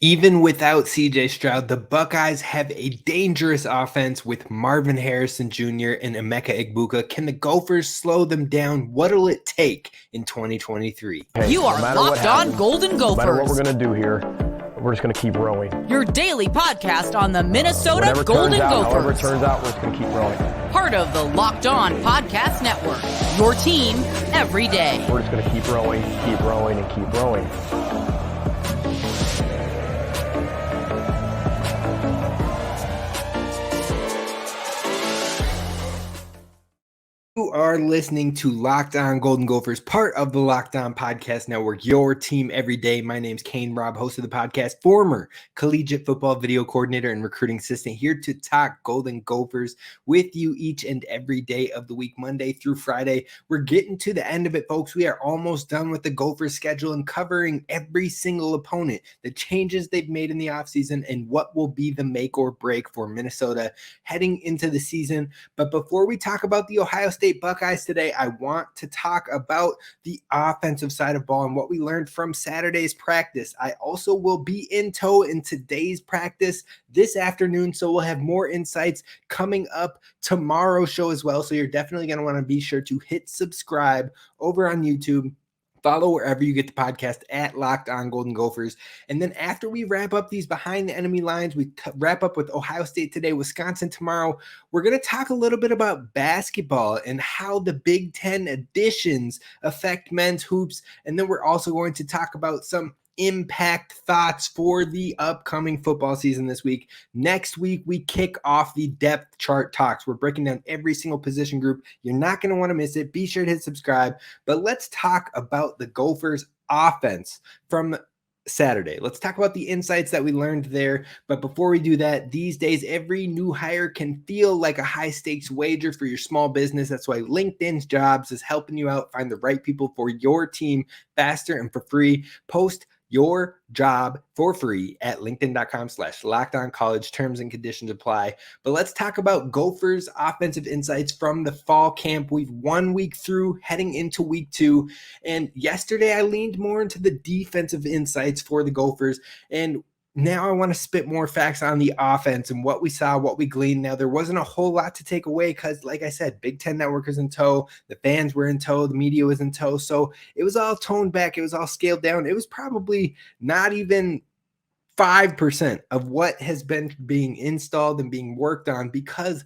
Even without CJ Stroud, the Buckeyes have a dangerous offense with Marvin Harrison Jr. and Emeka Egbuka. Can the Gophers slow them down? What'll it take in 2023? You are Locked On Golden Gophers. No matter what we're going to do here, we're just going to keep rowing. Your daily podcast on the Minnesota Golden Gophers. However it turns out, we're just going to keep rowing. Part of the Locked On Podcast Network. Your team every day. We're just going to keep rowing, and keep rowing. You are listening to Locked On Golden Gophers, part of the Locked On Podcast Network, your team every day. My name's Kane Robb, host of the podcast, former collegiate football video coordinator and recruiting assistant, here to talk Golden Gophers with you each and every day of the week, Monday through Friday. We're getting to the end of it, folks. We are almost done with the Gophers schedule and covering every single opponent, the changes they've made in the offseason, and what will be the make or break for Minnesota heading into the season. But before we talk about the Ohio State Buckeyes today, I want to talk about the offensive side of ball and what we learned from Saturday's practice. I also will be in tow in today's practice this afternoon, so we'll have more insights coming up tomorrow's show as well. So you're definitely going to want to be sure to hit subscribe over on YouTube. Follow wherever you get the podcast at Locked On Golden Gophers. And then after we wrap up these behind the enemy lines, we wrap up with Ohio State today, Wisconsin tomorrow. We're going to talk a little bit about basketball and how the Big Ten additions affect men's hoops. And then we're also going to talk about some impact thoughts for the upcoming football season this week. Next week, we kick off the depth chart talks. We're breaking down every single position group. You're not going to want to miss it. Be sure to hit subscribe. But let's talk about the Gophers offense from Saturday. Let's talk about the insights that we learned there. But before we do that, these days, every new hire can feel like a high stakes wager for your small business. That's why LinkedIn Jobs is helping you out find the right people for your team faster and for free. Post your job for free at linkedin.com/lockedoncollege. Terms and conditions apply. But let's talk about Gophers offensive insights from the fall camp. We've 1 week through, heading into week 2. And yesterday I leaned more into the defensive insights for the Gophers. And now I want to spit more facts on the offense and what we saw, what we gleaned. Now, there wasn't a whole lot to take away because, like I said, Big Ten Network is in tow. The fans were in tow. The media was in tow. So it was all toned back. It was all scaled down. It was probably not even 5% of what has been being installed and being worked on because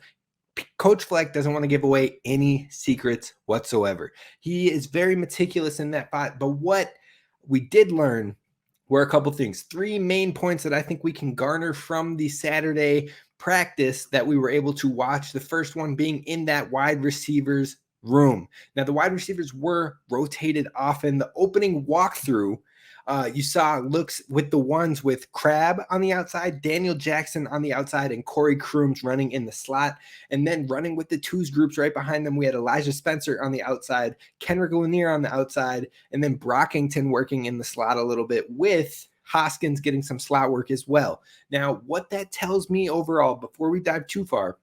Coach Fleck doesn't want to give away any secrets whatsoever. He is very meticulous in that spot. But what we did learn were a couple things. 3 main points that I think we can garner from the Saturday practice that we were able to watch. The first one being in that wide receivers room. Now, the wide receivers were rotated often. The opening walkthrough, you saw looks with the ones with Crab on the outside, Daniel Jackson on the outside, and Corey Crooms running in the slot. And then running with the twos groups right behind them, we had Elijah Spencer on the outside, Kenrick Lanier on the outside, and then Brockington working in the slot a little bit with Hoskins getting some slot work as well. Now, what that tells me overall, before we dive too far,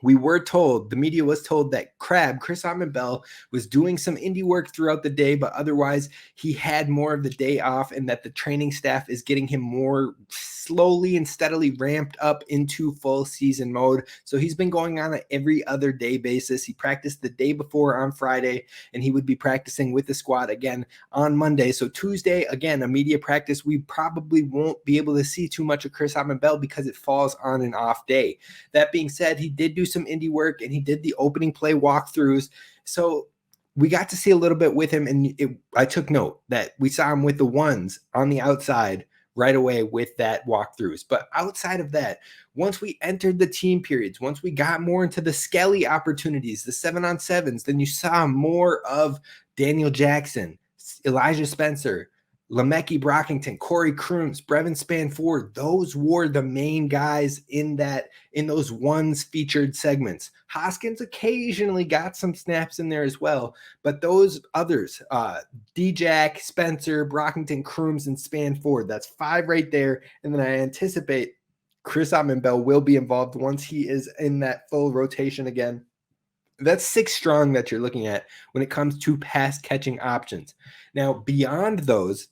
we were told, the media was told that Chris Autman-Bell was doing some indie work throughout the day, but otherwise he had more of the day off and that the training staff is getting him more slowly and steadily ramped up into full season mode. So he's been going on an every other day basis. He practiced the day before on Friday, and he would be practicing with the squad again on Monday. So Tuesday, again, a media practice. We probably won't be able to see too much of Chris Autman-Bell because it falls on an off day. That being said, he did do some indie work and he did the opening play walkthroughs. So we got to see a little bit with him. And I took note that we saw him with the ones on the outside right away with that walkthroughs. But outside of that, once we entered the team periods, once we got more into the Skelly opportunities, the 7-on-7s, then you saw more of Daniel Jackson, Elijah Spencer, Lemeki Brockington, Corey Crooms, Brevin Spann-Ford. Those were the main guys in those ones featured segments. Hoskins occasionally got some snaps in there as well, but those others, D-Jack, Spencer, Brockington, Crooms, and Spann-Ford, that's 5 right there. And then I anticipate Chris Autman-Bell will be involved once he is in that full rotation again. That's 6 strong that you're looking at when it comes to pass catching options. Now, beyond those,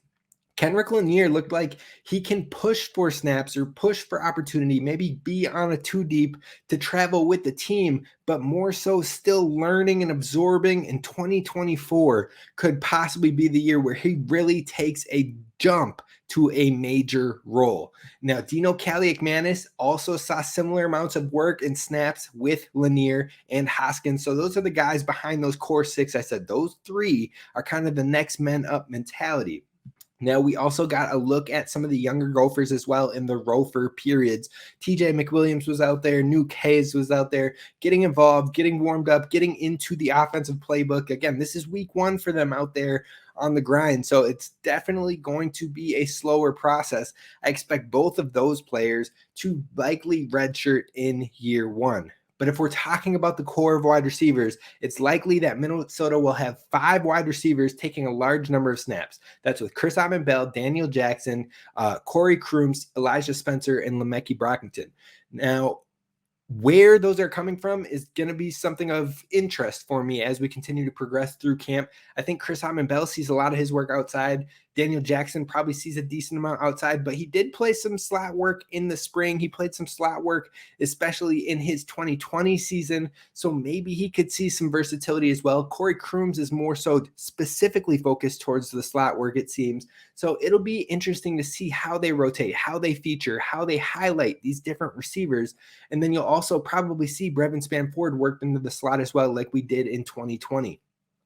Kendrick Lanier looked like he can push for snaps or push for opportunity, maybe be on a two deep to travel with the team, but more so still learning and absorbing. In 2024 could possibly be the year where he really takes a jump to a major role. Now, Dino Kaliakmanis also saw similar amounts of work and snaps with Lanier and Hoskins. So those are the guys behind those core six. I said those three are kind of the next men up mentality. Now, we also got a look at some of the younger Gophers as well in the Rofer periods. TJ McWilliams was out there. Nuke Hayes was out there getting involved, getting warmed up, getting into the offensive playbook. Again, this is week one for them out there on the grind. So it's definitely going to be a slower process. I expect both of those players to likely redshirt in year one. But if we're talking about the core of wide receivers, it's likely that Minnesota will have 5 wide receivers taking a large number of snaps. That's with Chris Amen-Bell, Daniel Jackson, Corey Crooms, Elijah Spencer, and Le'Meke Brockington. Now, where those are coming from is going to be something of interest for me as we continue to progress through camp. I think Chris Amen-Bell sees a lot of his work outside. Daniel Jackson probably sees a decent amount outside, but he did play some slot work in the spring. He played some slot work, especially in his 2020 season. So maybe he could see some versatility as well. Corey Crooms is more so specifically focused towards the slot work, it seems. So it'll be interesting to see how they rotate, how they feature, how they highlight these different receivers. And then you'll also probably see Brevin Spann-Ford worked into the slot as well, like we did in 2020.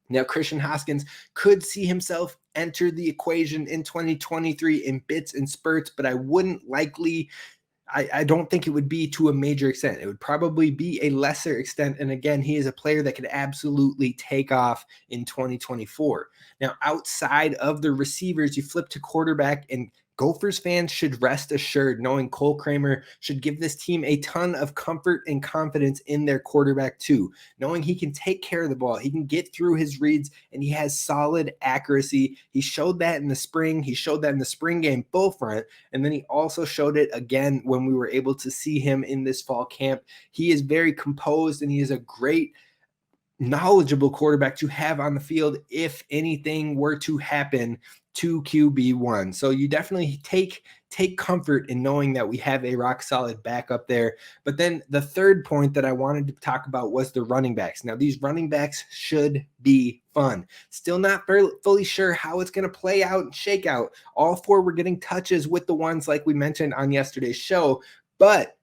Now, Christian Hoskins could see himself enter the equation in 2023 in bits and spurts, but I wouldn't likely, I don't think it would be to a major extent. It would probably be a lesser extent. And again, he is a player that could absolutely take off in 2024. Now, outside of the receivers, you flip to quarterback, and Gophers fans should rest assured knowing Cole Kramer should give this team a ton of comfort and confidence in their quarterback too, knowing he can take care of the ball, he can get through his reads, and he has solid accuracy. He showed that in the spring. He showed that in the spring game full front, and then he also showed it again when we were able to see him in this fall camp. He is very composed, and he is a great knowledgeable quarterback to have on the field if anything were to happen to QB1. So you definitely take comfort in knowing that we have a rock solid backup there. But then the third point that I wanted to talk about was the running backs. Now, these running backs should be fun. Still not fully sure how it's going to play out and shake out. All 4 were getting touches with the ones like we mentioned on yesterday's show, but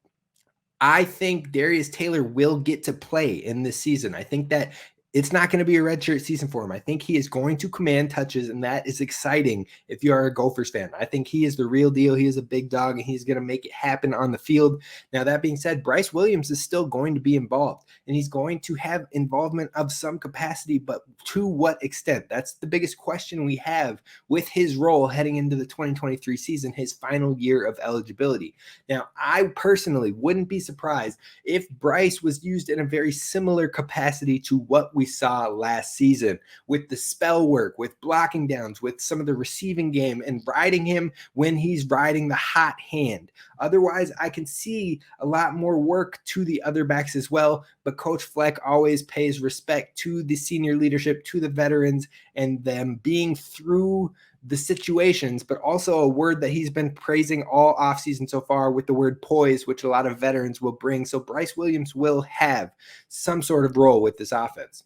I think Darius Taylor will get to play in this season. I think that it's not going to be a redshirt season for him. I think he is going to command touches, and that is exciting if you are a Gophers fan. I think he is the real deal. He is a big dog, and he's going to make it happen on the field. Now, that being said, Bryce Williams is still going to be involved, and he's going to have involvement of some capacity, but to what extent? That's the biggest question we have with his role heading into the 2023 season, his final year of eligibility. Now, I personally wouldn't be surprised if Bryce was used in a very similar capacity to what we saw last season with the spell work, with blocking downs, with some of the receiving game, and riding him when he's riding the hot hand. Otherwise, I can see a lot more work to the other backs as well, but Coach Fleck always pays respect to the senior leadership, to the veterans, and them being through the situations, but also a word that he's been praising all offseason so far with the word poise, which a lot of veterans will bring. So Bryce Williams will have some sort of role with this offense.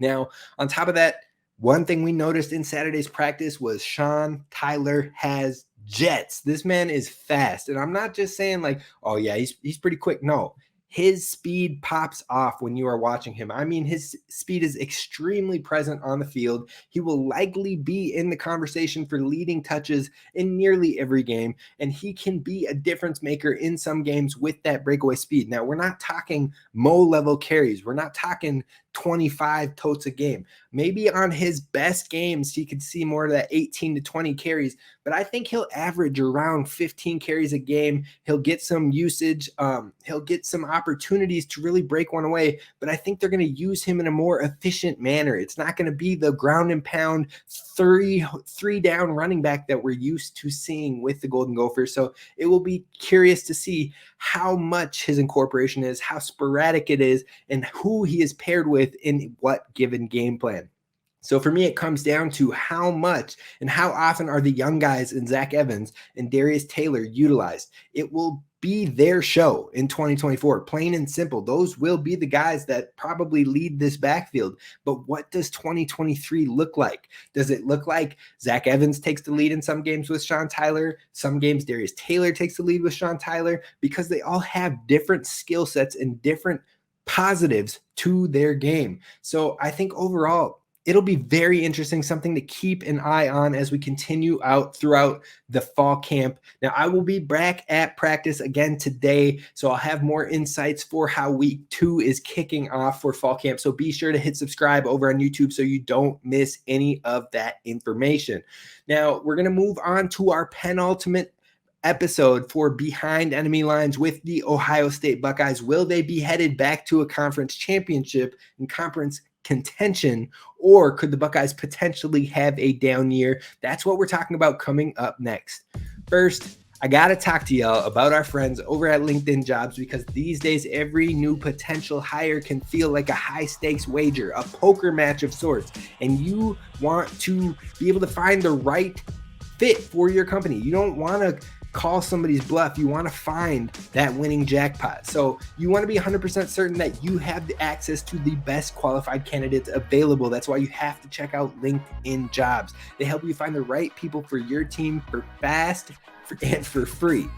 Now, on top of that, one thing we noticed in Saturday's practice was Sean Tyler has jets. This man is fast. And I'm not just saying like, oh yeah, he's pretty quick. No, his speed pops off when you are watching him. I mean, his speed is extremely present on the field. He will likely be in the conversation for leading touches in nearly every game, and he can be a difference maker in some games with that breakaway speed. Now, we're not talking Mo level carries. We're not talking 25 totes a game. Maybe on his best games, he could see more of that 18 to 20 carries, but I think he'll average around 15 carries a game. He'll get some usage. He'll get some opportunities to really break one away, but I think they're going to use him in a more efficient manner. It's not going to be the ground and pound three down running back that we're used to seeing with the Golden Gophers. So it will be curious to see how much his incorporation is, how sporadic it is, and who he is paired with in what given game plan. So for me, it comes down to how much and how often are the young guys in Zach Evans and Darius Taylor utilized. It will be their show in 2024, plain and simple. Those will be the guys that probably lead this backfield. But what does 2023 look like? Does it look like Zach Evans takes the lead in some games with Sean Tyler? Some games Darius Taylor takes the lead with Sean Tyler? Because they all have different skill sets and different positives to their game. So I think overall, it'll be very interesting, something to keep an eye on as we continue out throughout the fall camp. Now, I will be back at practice again today, so I'll have more insights for how week 2 is kicking off for fall camp. So be sure to hit subscribe over on YouTube so you don't miss any of that information. Now, we're going to move on to our penultimate episode for Behind Enemy Lines with the Ohio State Buckeyes. Will they be headed back to a conference championship and conference contention, or could the Buckeyes potentially have a down year? That's what we're talking about coming up next. First, I got to talk to y'all about our friends over at LinkedIn Jobs, because these days every new potential hire can feel like a high stakes wager, a poker match of sorts, and you want to be able to find the right fit for your company. You don't want to call somebody's bluff. You want to find that winning jackpot. So you want to be 100% certain that you have the access to the best qualified candidates available. That's why you have to check out LinkedIn Jobs. They help you find the right people for your team for fast and for free.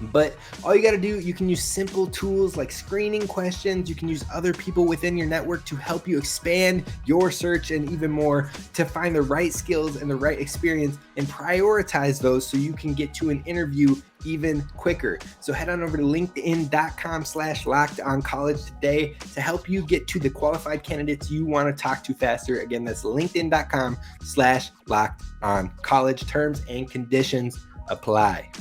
But all you got to do, you can use simple tools like screening questions. You can use other people within your network to help you expand your search and even more to find the right skills and the right experience and prioritize those so you can get to an interview even quicker. So head on over to linkedin.com/lockedoncollege today to help you get to the qualified candidates you want to talk to faster. Again, that's linkedin.com/lockedoncollege. Terms and conditions apply.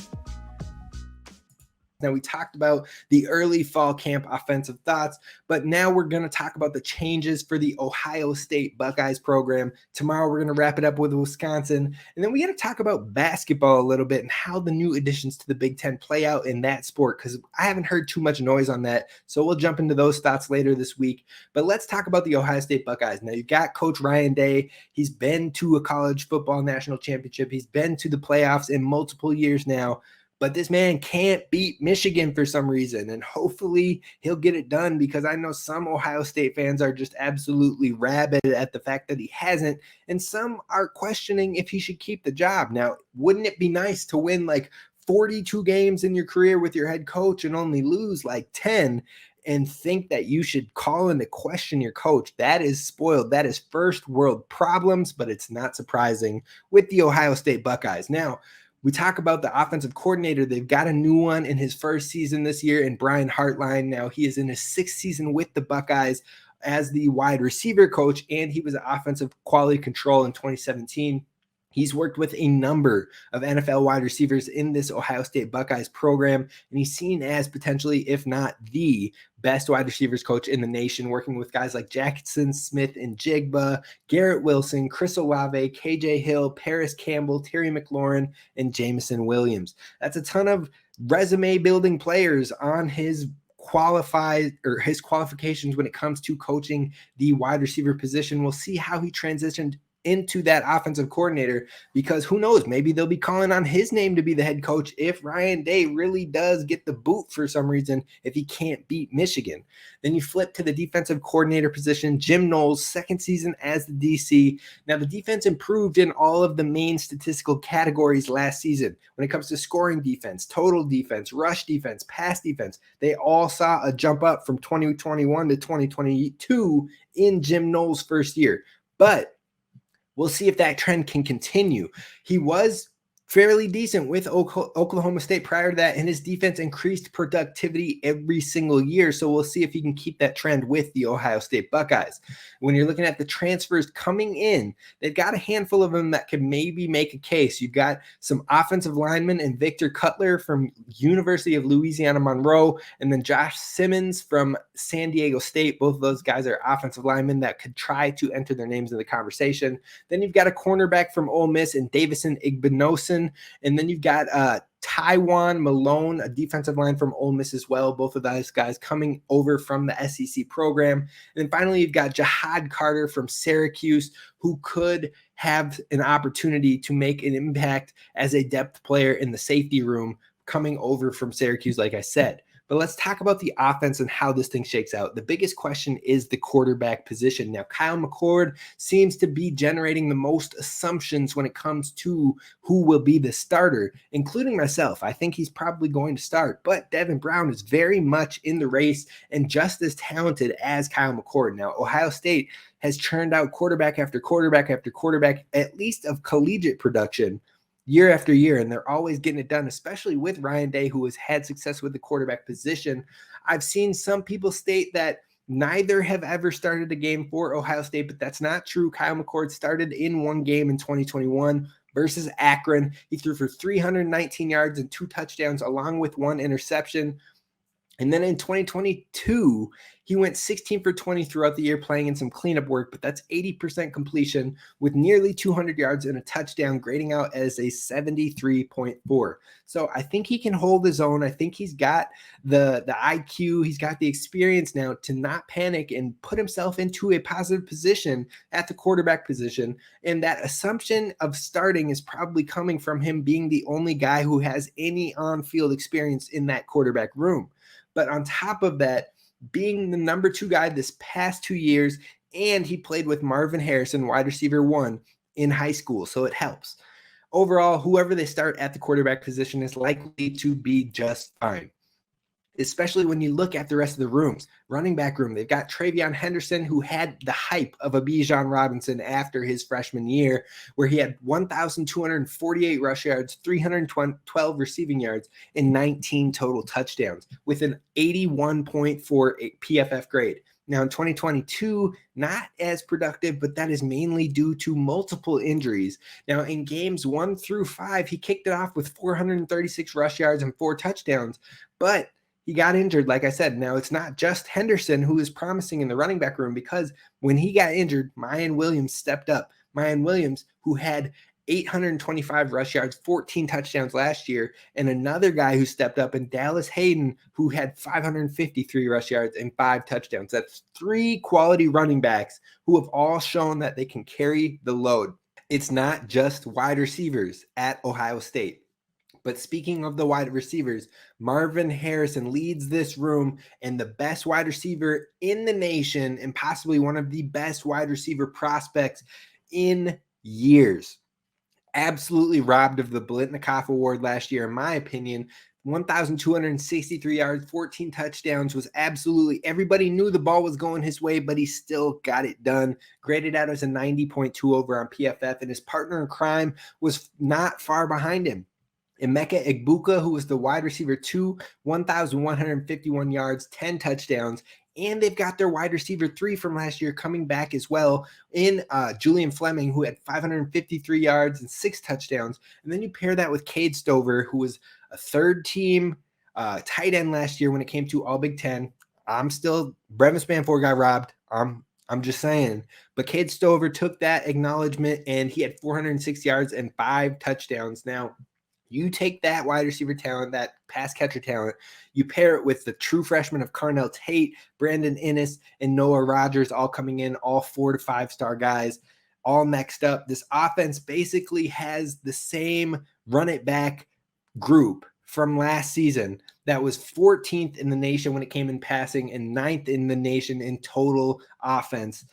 Now, we talked about the early fall camp offensive thoughts, but now we're going to talk about the changes for the Ohio State Buckeyes program. Tomorrow, we're going to wrap it up with Wisconsin, and then we got to talk about basketball a little bit and how the new additions to the Big Ten play out in that sport, because I haven't heard too much noise on that, so we'll jump into those thoughts later this week. But let's talk about the Ohio State Buckeyes. Now, you've got Coach Ryan Day. He's been to a college football national championship. He's been to the playoffs in multiple years now. But this man can't beat Michigan for some reason, and hopefully he'll get it done, because I know some Ohio State fans are just absolutely rabid at the fact that he hasn't, and some are questioning if he should keep the job. Now, wouldn't it be nice to win like 42 games in your career with your head coach and only lose like 10 and think that you should call into question your coach? That is spoiled. That is first world problems, but it's not surprising with the Ohio State Buckeyes. Now, we talk about the offensive coordinator. They've got a new one in his first season this year in Brian Hartline. Now, he is in his 6th season with the Buckeyes as the wide receiver coach, and he was an offensive quality control in 2017. He's worked with a number of NFL wide receivers in this Ohio State Buckeyes program, and he's seen as potentially, if not the best wide receivers coach in the nation, working with guys like Jackson Smith and Jigba, Garrett Wilson, Chris Olave, KJ Hill, Paris Campbell, Terry McLaurin, and Jameson Williams. That's a ton of resume building players on his qualifications when it comes to coaching the wide receiver position. We'll see how he transitioned into that offensive coordinator, because who knows, maybe they'll be calling on his name to be the head coach if Ryan Day really does get the boot for some reason, if he can't beat Michigan. Then you flip to the defensive coordinator position. Jim Knowles, 2nd season as the DC. Now, the defense improved in all of the main statistical categories last season. When it comes to scoring defense, total defense, rush defense, pass defense, they all saw a jump up from 2021 to 2022 in Jim Knowles' first year. But we'll see if that trend can continue. He was fairly decent with Oklahoma State prior to that, and his defense increased productivity every single year. So we'll see if he can keep that trend with the Ohio State Buckeyes. When you're looking at the transfers coming in, they've got a handful of them that can maybe make a case. You've got some offensive linemen and Victor Cutler from University of Louisiana Monroe, and then Josh Simmons from San Diego State. Both of those guys are offensive linemen that could try to enter their names in the conversation. Then you've got a cornerback from Ole Miss and Davison Igbinosun. And then you've got Tywan Malone, a defensive line from Ole Miss as well. Both of those guys coming over from the SEC program. And then finally, you've got Jahad Carter from Syracuse, who could have an opportunity to make an impact as a depth player in the safety room coming over from Syracuse, like I said. But let's talk about the offense and how this thing shakes out. The biggest question is the quarterback position. Now, Kyle McCord seems to be generating the most assumptions when it comes to who will be the starter, including myself. I think he's probably going to start, but Devin Brown is very much in the race and just as talented as Kyle McCord. Now, Ohio State has churned out quarterback after quarterback after quarterback, at least of collegiate production, year after year, and they're always getting it done, especially with Ryan Day, who has had success with the quarterback position. I've seen some people state that neither have ever started a game for Ohio State, but that's not true. Kyle McCord started in one game in 2021 versus Akron. He threw for 319 yards and 2 touchdowns, along with 1 interception. And then in 2022, he went 16 for 20 throughout the year, playing in some cleanup work, but that's 80% completion with nearly 200 yards and a touchdown, grading out as a 73.4. So I think he can hold his own. I think he's got the IQ, he's got the experience now to not panic and put himself into a positive position at the quarterback position. And that assumption of starting is probably coming from him being the only guy who has any on-field experience in that quarterback room. But on top of that, being the number 2 guy this past 2 years, and he played with Marvin Harrison, wide receiver 1, in high school, so it helps. Overall, whoever they start at the quarterback position is likely to be just fine, especially when you look at the rest of the rooms. Running back room, they've got Travion Henderson, who had the hype of a Bijan Robinson after his freshman year, where he had 1,248 rush yards, 312 receiving yards, and 19 total touchdowns with an 81.4 PFF grade. Now in 2022, not as productive, but that is mainly due to multiple injuries. Now in games 1 through 5, he kicked it off with 436 rush yards and 4 touchdowns, but he got injured, like I said. Now, it's not just Henderson who is promising in the running back room, because when he got injured, Mayan Williams stepped up. Mayan Williams, who had 825 rush yards, 14 touchdowns last year, and another guy who stepped up, and Dallas Hayden, who had 553 rush yards and 5 touchdowns. That's 3 quality running backs who have all shown that they can carry the load. It's not just wide receivers at Ohio State. But speaking of the wide receivers, Marvin Harrison leads this room, and the best wide receiver in the nation, and possibly one of the best wide receiver prospects in years. Absolutely robbed of the Biletnikoff Award last year, in my opinion. 1,263 yards, 14 touchdowns, was absolutely, everybody knew the ball was going his way, but he still got it done. Graded out as a 90.2 over on PFF, and his partner in crime was not far behind him. Emeka Egbuka, who was the wide receiver 2, 1,151 yards, 10 touchdowns, and they've got their wide receiver 3 from last year coming back as well in Julian Fleming, who had 553 yards and 6 touchdowns. And then you pair that with Cade Stover, who was a third-team tight end last year when it came to All Big Ten. Brevin Spanford got robbed. I'm just saying. But Cade Stover took that acknowledgement, and he had 406 yards and 5 touchdowns. Now, you take that wide receiver talent, that pass catcher talent, you pair it with the true freshmen of Carnell Tate, Brandon Inniss, and Noah Rogers all coming in, all 4 to 5 star guys, all next up. This offense basically has the same run it back group from last season that was 14th in the nation when it came in passing and 9th in the nation in total offense.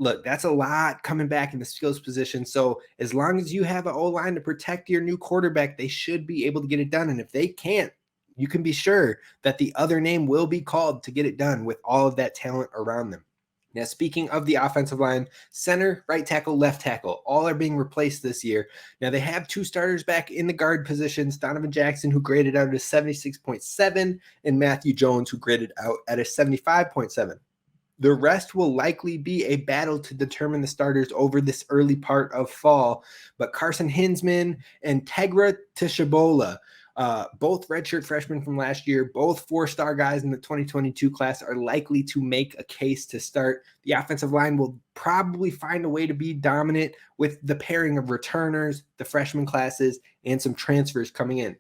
Look, that's a lot coming back in the skills position. So as long as you have an O-line to protect your new quarterback, they should be able to get it done. And if they can't, you can be sure that the other name will be called to get it done with all of that talent around them. Now, speaking of the offensive line, center, right tackle, left tackle, all are being replaced this year. Now, they have 2 starters back in the guard positions, Donovan Jackson, who graded out at a 76.7, and Matthew Jones, who graded out at a 75.7. The rest will likely be a battle to determine the starters over this early part of fall. But Carson Hinsman and Tegra Tishabola, both redshirt freshmen from last year, both 4-star guys in the 2022 class, are likely to make a case to start. The offensive line will probably find a way to be dominant with the pairing of returners, the freshman classes, and some transfers coming in.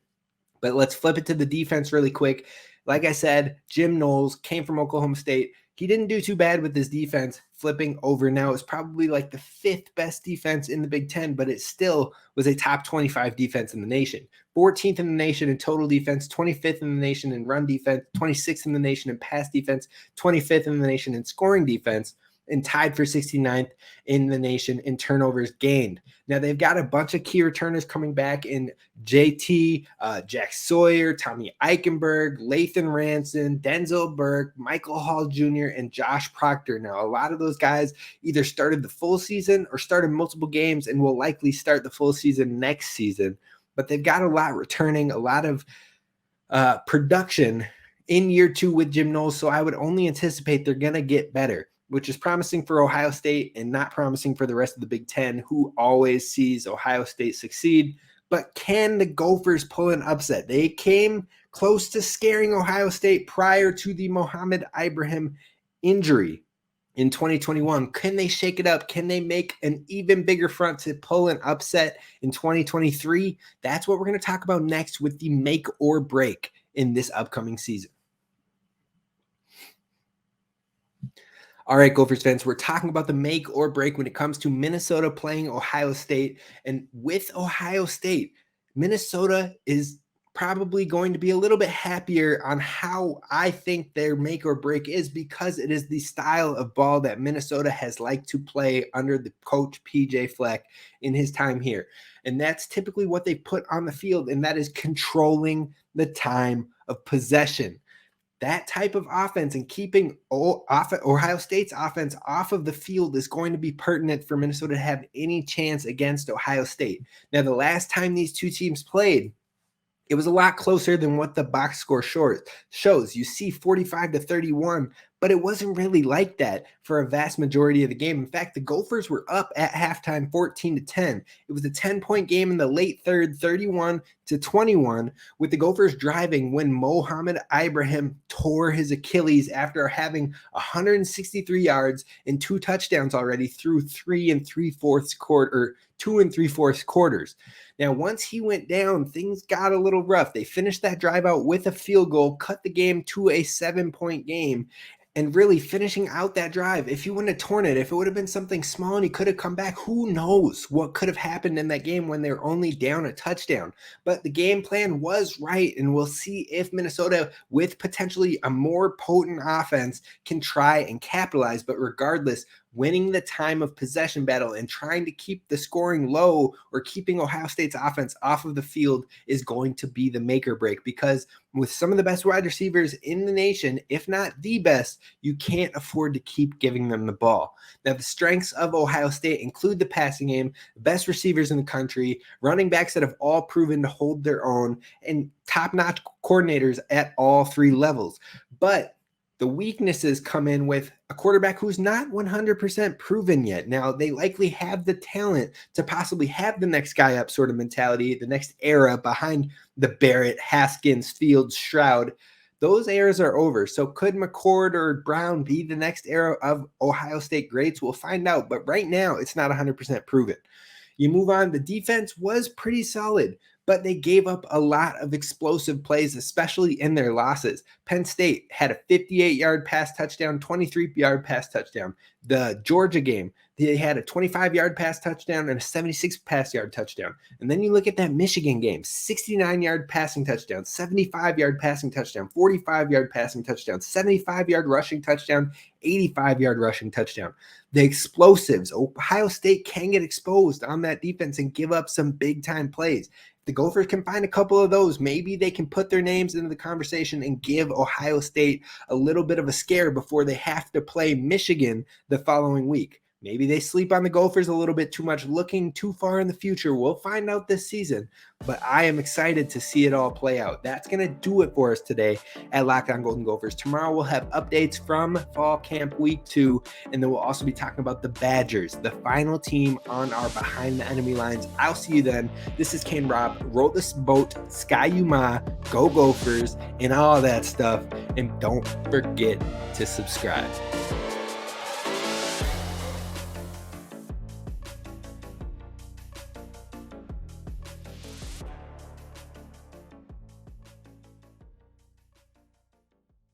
But let's flip it to the defense really quick. Like I said, Jim Knowles came from Oklahoma State. He didn't do too bad with his defense flipping over. Now it's probably like the 5th best defense in the Big Ten, but it still was a top 25 defense in the nation. 14th in the nation in total defense, 25th in the nation in run defense, 26th in the nation in pass defense, 25th in the nation in scoring defense, and tied for 69th in the nation in turnovers gained. Now, they've got a bunch of key returners coming back in JT, Jack Sawyer, Tommy Eichenberg, Lathan Ranson, Denzel Burke, Michael Hall Jr., and Josh Proctor. Now, a lot of those guys either started the full season or started multiple games and will likely start the full season next season. But they've got a lot returning, a lot of production in year 2 with Jim Knowles, so I would only anticipate they're going to get better, which is promising for Ohio State and not promising for the rest of the Big Ten, who always sees Ohio State succeed. But can the Gophers pull an upset? They came close to scaring Ohio State prior to the Mohamed Ibrahim injury in 2021. Can they shake it up? Can they make an even bigger front to pull an upset in 2023? That's what we're going to talk about next with the make or break in this upcoming season. All right, Gophers fans, we're talking about the make or break when it comes to Minnesota playing Ohio State. And with Ohio State, Minnesota is probably going to be a little bit happier on how I think their make or break is, because it is the style of ball that Minnesota has liked to play under the coach PJ Fleck in his time here. And that's typically what they put on the field, and that is controlling the time of possession. That type of offense and keeping Ohio State's offense off of the field is going to be pertinent for Minnesota to have any chance against Ohio State. Now, the last time these two teams played, it was a lot closer than what the box score shows. You see 45-31, but it wasn't really like that for a vast majority of the game. In fact, the Gophers were up at halftime 14-10. It was a 10-point game in the late third, 31-21, with the Gophers driving when Mohamed Ibrahim tore his Achilles after having 163 yards and 2 touchdowns already through 2 3/4 quarters. Now, once he went down, things got a little rough. They finished that drive out with a field goal, cut the game to a 7-point game, and really finishing out that drive. If he wouldn't have torn it, if it would have been something small and he could have come back, who knows what could have happened in that game when they're only down a touchdown. But the game plan was right, and we'll see if Minnesota, with potentially a more potent offense, can try and capitalize. But regardless, winning the time of possession battle and trying to keep the scoring low or keeping Ohio State's offense off of the field is going to be the make or break, because with some of the best wide receivers in the nation, if not the best, you can't afford to keep giving them the ball. Now, the strengths of Ohio State include the passing game, the best receivers in the country, running backs that have all proven to hold their own, and top-notch coordinators at all 3 levels. But the weaknesses come in with a quarterback who's not 100% proven yet. Now, they likely have the talent to possibly have the next guy up sort of mentality, the next era behind the Barrett, Haskins, Fields, Stroud. Those eras are over. So could McCord or Brown be the next era of Ohio State greats? We'll find out. But right now, it's not 100% proven. You move on. The defense was pretty solid, but they gave up a lot of explosive plays, especially in their losses. Penn State had a 58-yard pass touchdown, 23-yard pass touchdown. The Georgia game, they had a 25-yard pass touchdown and a 76-pass-yard touchdown. And then you look at that Michigan game, 69-yard passing touchdown, 75-yard passing touchdown, 45-yard passing touchdown, 75-yard rushing touchdown, 85-yard rushing touchdown. The explosives, Ohio State can get exposed on that defense and give up some big-time plays. The Gophers can find a couple of those. Maybe they can put their names into the conversation and give Ohio State a little bit of a scare before they have to play Michigan the following week. Maybe they sleep on the Gophers a little bit too much, looking too far in the future. We'll find out this season, but I am excited to see it all play out. That's going to do it for us today at Locked On Golden Gophers. Tomorrow we'll have updates from Fall Camp Week 2, and then we'll also be talking about the Badgers, the final team on our Behind the Enemy Lines. I'll see you then. This is Kane Robb. Roll this boat, Sky Yuma, go Gophers, and all that stuff. And don't forget to subscribe.